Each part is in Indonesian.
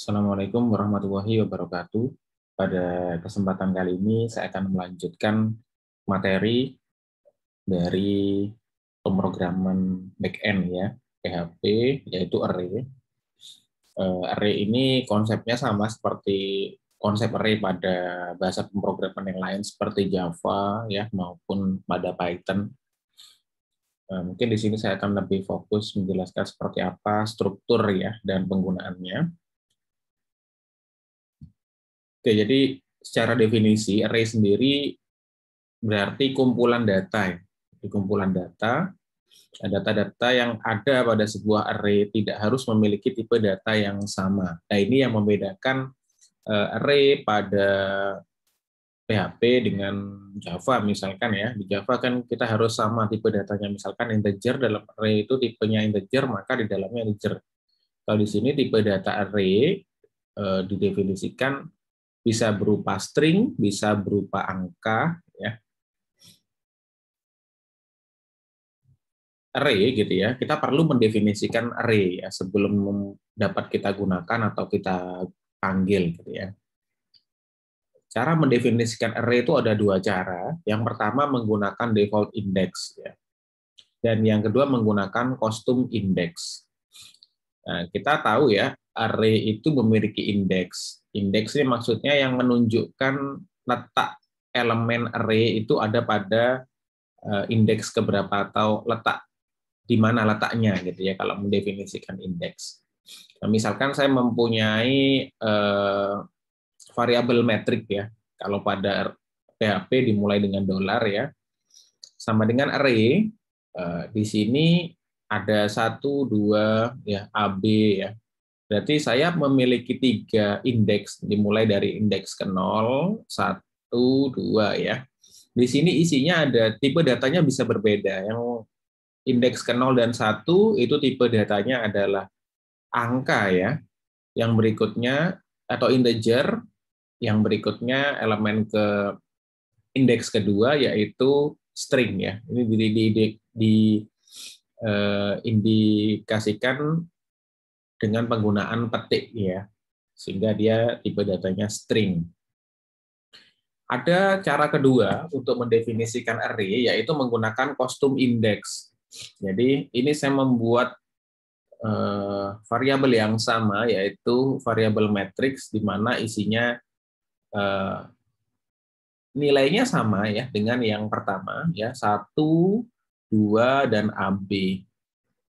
Assalamualaikum warahmatullahi wabarakatuh. Pada kesempatan kali ini saya akan melanjutkan materi dari pemrograman backend ya, PHP, yaitu array. Array ini konsepnya sama seperti konsep array pada bahasa pemrograman yang lain seperti Java ya maupun pada Python. Mungkin di sini saya akan lebih fokus menjelaskan seperti apa struktur ya dan penggunaannya. Oke, jadi secara definisi array sendiri berarti kumpulan data. Di kumpulan data yang ada pada sebuah array tidak harus memiliki tipe data yang sama. Nah, ini yang membedakan array pada PHP dengan Java misalkan ya. Di Java kan kita harus sama tipe datanya, misalkan integer dalam array itu tipenya integer, maka di dalamnya integer. Kalau di sini tipe data array didefinisikan bisa berupa string, bisa berupa angka ya. Array gitu ya, kita perlu mendefinisikan array ya sebelum dapat kita gunakan atau kita panggil gitu ya. Cara mendefinisikan array itu ada dua cara. Yang pertama menggunakan default index ya. Dan yang kedua menggunakan custom index. Nah, kita tahu ya, array itu memiliki indeks. Indeks ini maksudnya yang menunjukkan letak elemen array itu ada pada indeks keberapa atau letak di mana letaknya gitu ya kalau mendefinisikan indeks. Nah, misalkan saya mempunyai variabel metrik ya. Kalau pada PHP dimulai dengan $, ya. Sama dengan array, di sini ada 1, 2, ya, AB ya. Berarti saya memiliki 3 indeks, dimulai dari indeks ke 0, 1, 2 ya. Di sini isinya ada tipe datanya bisa berbeda. Yang indeks ke 0 dan 1 itu tipe datanya adalah angka ya. Yang berikutnya atau integer, yang berikutnya elemen ke indeks kedua yaitu string ya. Ini diindikasikan dengan penggunaan petik ya, sehingga dia tipe datanya string. Ada cara kedua untuk mendefinisikan array yaitu menggunakan custom index. Jadi ini saya membuat variabel yang sama yaitu variabel matrix di mana isinya nilainya sama ya dengan yang pertama ya 1, 2 dan AB.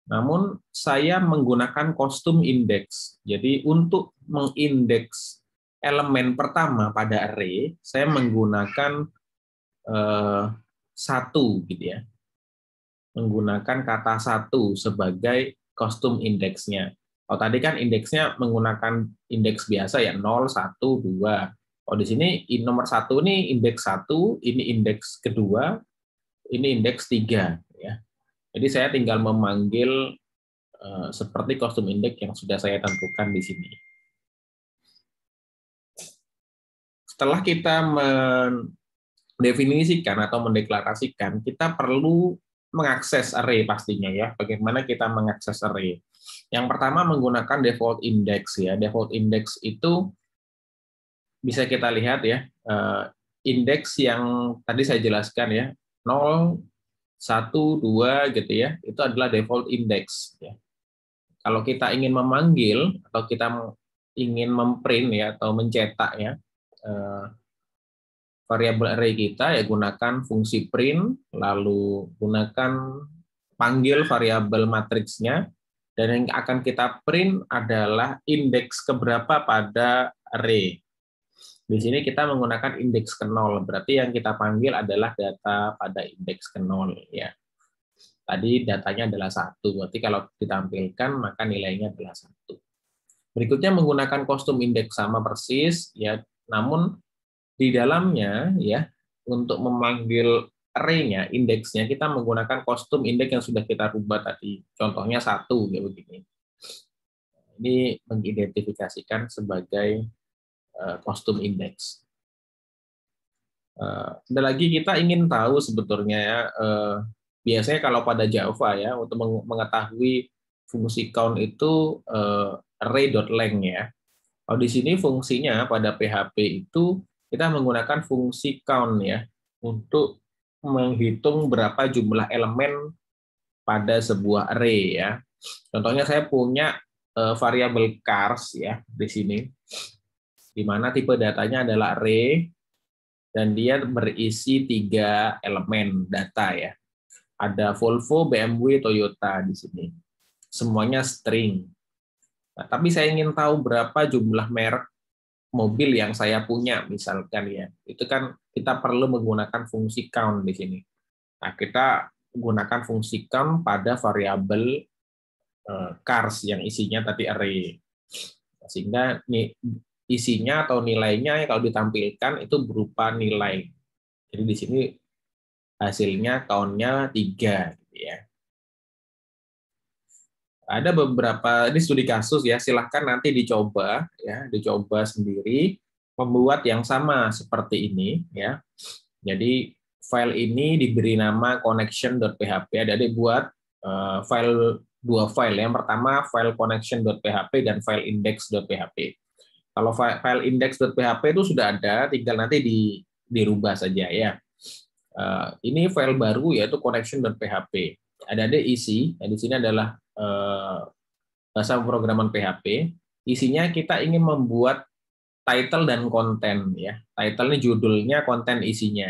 Namun saya menggunakan custom index. Jadi untuk mengindeks elemen pertama pada array saya menggunakan 1 gitu ya. Menggunakan kata 1 sebagai custom indeksnya. Kalau tadi kan indeksnya menggunakan indeks biasa ya 0, 1, 2. Oh, di sini nomor 1 ini indeks 1, ini indeks kedua, ini indeks 3 ya. Jadi saya tinggal memanggil seperti custom index yang sudah saya tentukan di sini. Setelah kita mendefinisikan atau mendeklarasikan, kita perlu mengakses array pastinya ya. Bagaimana kita mengakses array? Yang pertama menggunakan default index ya. Default index itu bisa kita lihat ya, indeks yang tadi saya jelaskan ya, 0, 1, 2 gitu ya, itu adalah default index ya. Kalau kita ingin memanggil atau kita ingin memprint ya atau mencetak ya variabel array kita ya gunakan fungsi print, lalu gunakan panggil variabel matriksnya, dan yang akan kita print adalah indeks keberapa pada array. Di sini kita menggunakan indeks ke 0, berarti yang kita panggil adalah data pada indeks ke 0 ya. Tadi datanya adalah 1, berarti kalau ditampilkan maka nilainya adalah 1. Berikutnya menggunakan custom index sama persis ya, namun di dalamnya ya untuk memanggil array-nya, indeksnya kita menggunakan custom index yang sudah kita rubah tadi. Contohnya 1 ya begini. Ini mengidentifikasikan sebagai custom index. Ada lagi kita ingin tahu sebetulnya ya, biasanya kalau pada Java ya untuk mengetahui fungsi count itu array.length ya. Kalau di sini fungsinya pada PHP itu kita menggunakan fungsi count ya untuk menghitung berapa jumlah elemen pada sebuah array ya. Contohnya saya punya variabel cars ya di sini, di mana tipe datanya adalah array dan dia berisi 3 elemen data ya. Ada Volvo, BMW, Toyota di sini. Semuanya string. Nah, tapi saya ingin tahu berapa jumlah merek mobil yang saya punya misalkan ya. Itu kan kita perlu menggunakan fungsi count di sini. Nah, kita gunakan fungsi count pada variabel cars yang isinya tadi array. Sehingga isinya atau nilainya kalau ditampilkan itu berupa nilai. Jadi di sini hasilnya count-nya 3 gitu ya. Ada beberapa, ini studi kasus ya, silahkan nanti dicoba ya, dicoba sendiri membuat yang sama seperti ini ya. Jadi file ini diberi nama connection.php. Ada buat dua file. Yang pertama file connection.php dan file index.php. Kalau file index.php itu sudah ada, tinggal nanti dirubah saja ya. Ini file baru yaitu connection.php. Ada isi, di sini adalah bahasa pemrograman PHP. Isinya kita ingin membuat title dan konten ya. Title ini judulnya, konten isinya.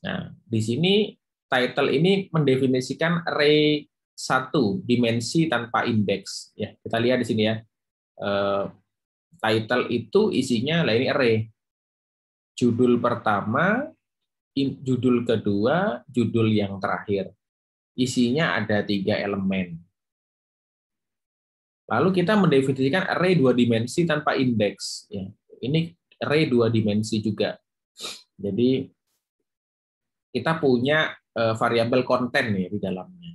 Nah, di sini title ini mendefinisikan array 1 dimensi tanpa indeks ya. Kita lihat di sini ya. Title itu isinya lah ini array. Judul pertama, judul kedua, judul yang terakhir. Isinya ada 3 elemen. Lalu kita mendefinisikan array 2 dimensi tanpa indeks. Ya, ini array 2 dimensi juga. Jadi kita punya variabel konten ya di dalamnya.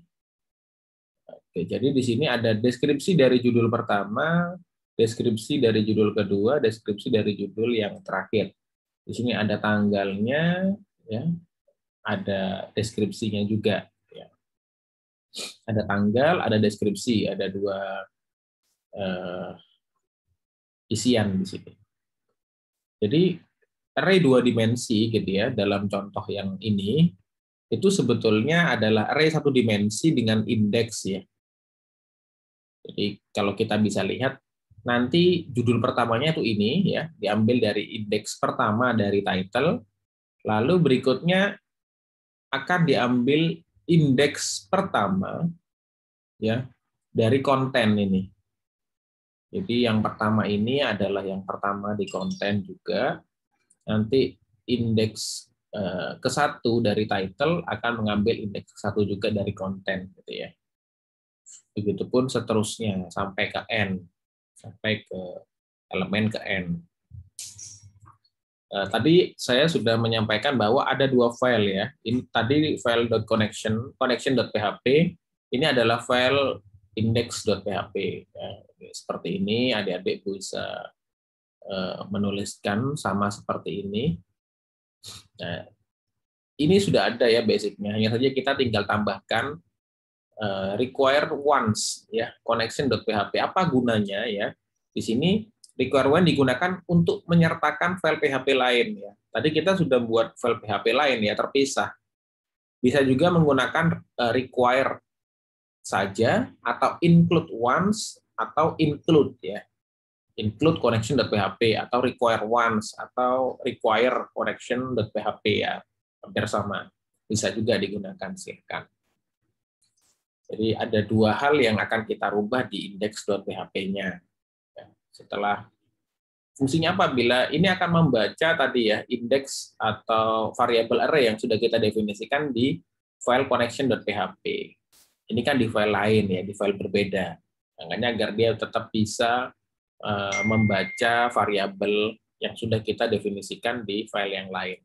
Oke, jadi di sini ada deskripsi dari judul pertama, deskripsi dari judul kedua, deskripsi dari judul yang terakhir. Di sini ada tanggalnya, ya, ada deskripsinya juga. Ya. Ada tanggal, ada deskripsi, ada 2 isian di sini. Jadi array 2 dimensi gitu ya dalam contoh yang ini itu sebetulnya adalah array 1 dimensi dengan indeks ya. Jadi kalau kita bisa lihat nanti judul pertamanya itu ini ya, diambil dari indeks pertama dari title, lalu berikutnya akan diambil indeks pertama ya dari konten ini. Jadi yang pertama ini adalah yang pertama di konten juga. Nanti indeks ke-1 dari title akan mengambil indeks ke-1 juga dari konten gitu ya. Begitupun seterusnya sampai ke n, sampai ke elemen ke n. Tadi saya sudah menyampaikan bahwa ada 2 file ya. Ini tadi file connection.php, ini adalah file index.php. Ya, seperti ini, adik-adik bisa menuliskan sama seperti ini. Nah, ini sudah ada ya basicnya, hanya saja kita tinggal tambahkan require once ya connection.php. Apa gunanya ya? Di sini require once digunakan untuk menyertakan file PHP lain ya. Tadi kita sudah buat file PHP lain ya terpisah. Bisa juga menggunakan require saja atau include once atau include ya. Include connection.php atau require once atau require connection.php ya. Hampir sama. Bisa juga digunakan silakan. Jadi ada 2 hal yang akan kita rubah di index.php-nya. Setelah fungsinya apa? Bila ini akan membaca tadi ya indeks atau variabel array yang sudah kita definisikan di file connection.php. Ini kan di file lain ya, di file berbeda. Makanya agar dia tetap bisa membaca variabel yang sudah kita definisikan di file yang lain.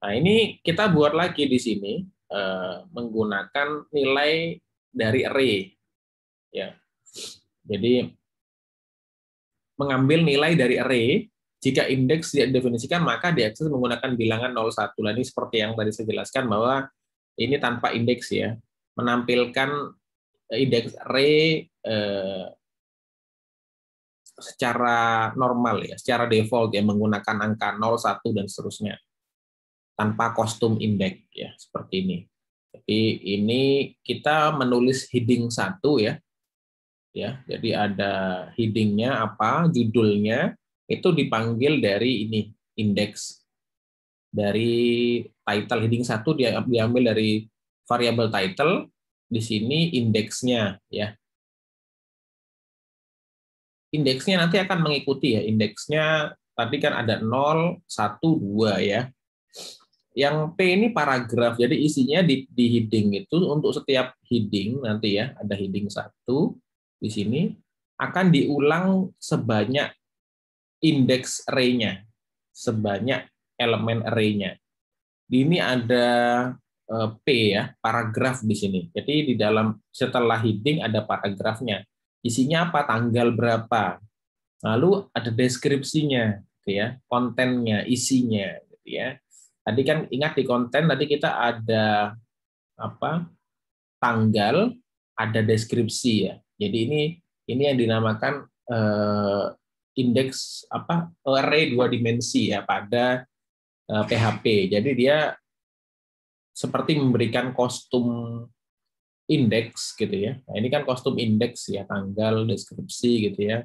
Nah, ini kita buat lagi di sini menggunakan nilai dari array. Ya. Jadi mengambil nilai dari array, jika indeks didefinisikan maka diakses menggunakan bilangan 01. Nah, ini seperti yang tadi saya jelaskan bahwa ini tanpa indeks ya. Menampilkan indeks array secara normal ya, secara default ya menggunakan angka 0, 1 dan seterusnya tanpa kostum indeks ya seperti ini. Jadi ini kita menulis heading 1 ya. Ya, jadi ada headingnya apa, judulnya itu dipanggil dari ini indeks dari title heading 1 dia diambil dari variabel title, di sini indeksnya ya. Indeksnya nanti akan mengikuti ya, indeksnya tadi kan ada 0, 1, 2 ya. Yang P ini paragraf, jadi isinya di heading itu untuk setiap heading nanti ya, ada heading 1 di sini akan diulang sebanyak indeks array-nya, sebanyak elemen array-nya. Ini ada P ya, paragraf di sini. Jadi di dalam setelah heading ada paragrafnya. Isinya apa? Tanggal berapa? Lalu ada deskripsinya, gitu ya, kontennya, isinya, gitu ya. Tadi kan ingat di konten tadi kita ada apa? Tanggal, ada deskripsi ya. Jadi ini yang dinamakan indeks apa? Array 2 dimensi ya pada PHP. Jadi dia seperti memberikan kostum indeks gitu ya. Nah, ini kan kostum indeks ya, tanggal, deskripsi gitu ya.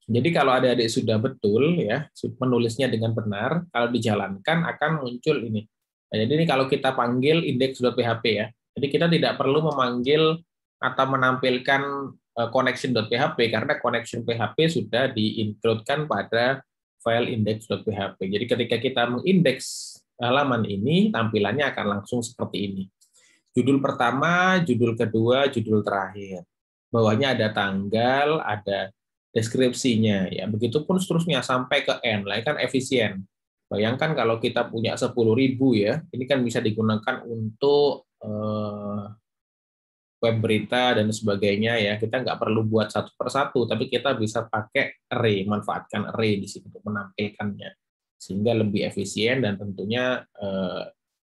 Jadi kalau adik-adik sudah betul ya, menulisnya dengan benar, kalau dijalankan akan muncul ini. Nah, jadi ini kalau kita panggil index.php ya. Jadi kita tidak perlu memanggil atau menampilkan connection.php karena connection PHP sudah di-include-kan pada file index.php. Jadi ketika kita mengindeks halaman ini, tampilannya akan langsung seperti ini. Judul pertama, judul kedua, judul terakhir. Bawahnya ada tanggal, ada deskripsinya ya. Begitupun seterusnya sampai ke N, lah kan efisien. Bayangkan kalau kita punya 10.000 ya, ini kan bisa digunakan untuk web berita dan sebagainya ya. Kita nggak perlu buat satu persatu, tapi kita bisa pakai array, manfaatkan array di sini untuk menampilkannya sehingga lebih efisien dan tentunya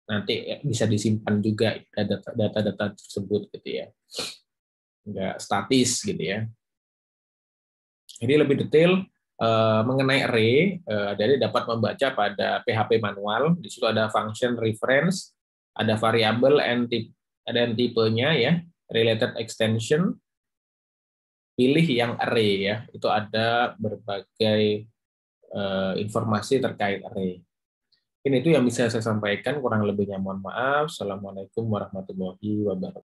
nanti bisa disimpan juga data-data tersebut gitu ya, nggak statis gitu ya. Jadi lebih detail mengenai array, jadi dapat membaca pada PHP manual. Di situ ada function reference, ada variabel ada tipenya ya, related extension. Pilih yang array ya, itu ada berbagai informasi terkait array. Ini itu yang bisa saya sampaikan, kurang lebihnya mohon maaf. Assalamualaikum warahmatullahi wabarakatuh.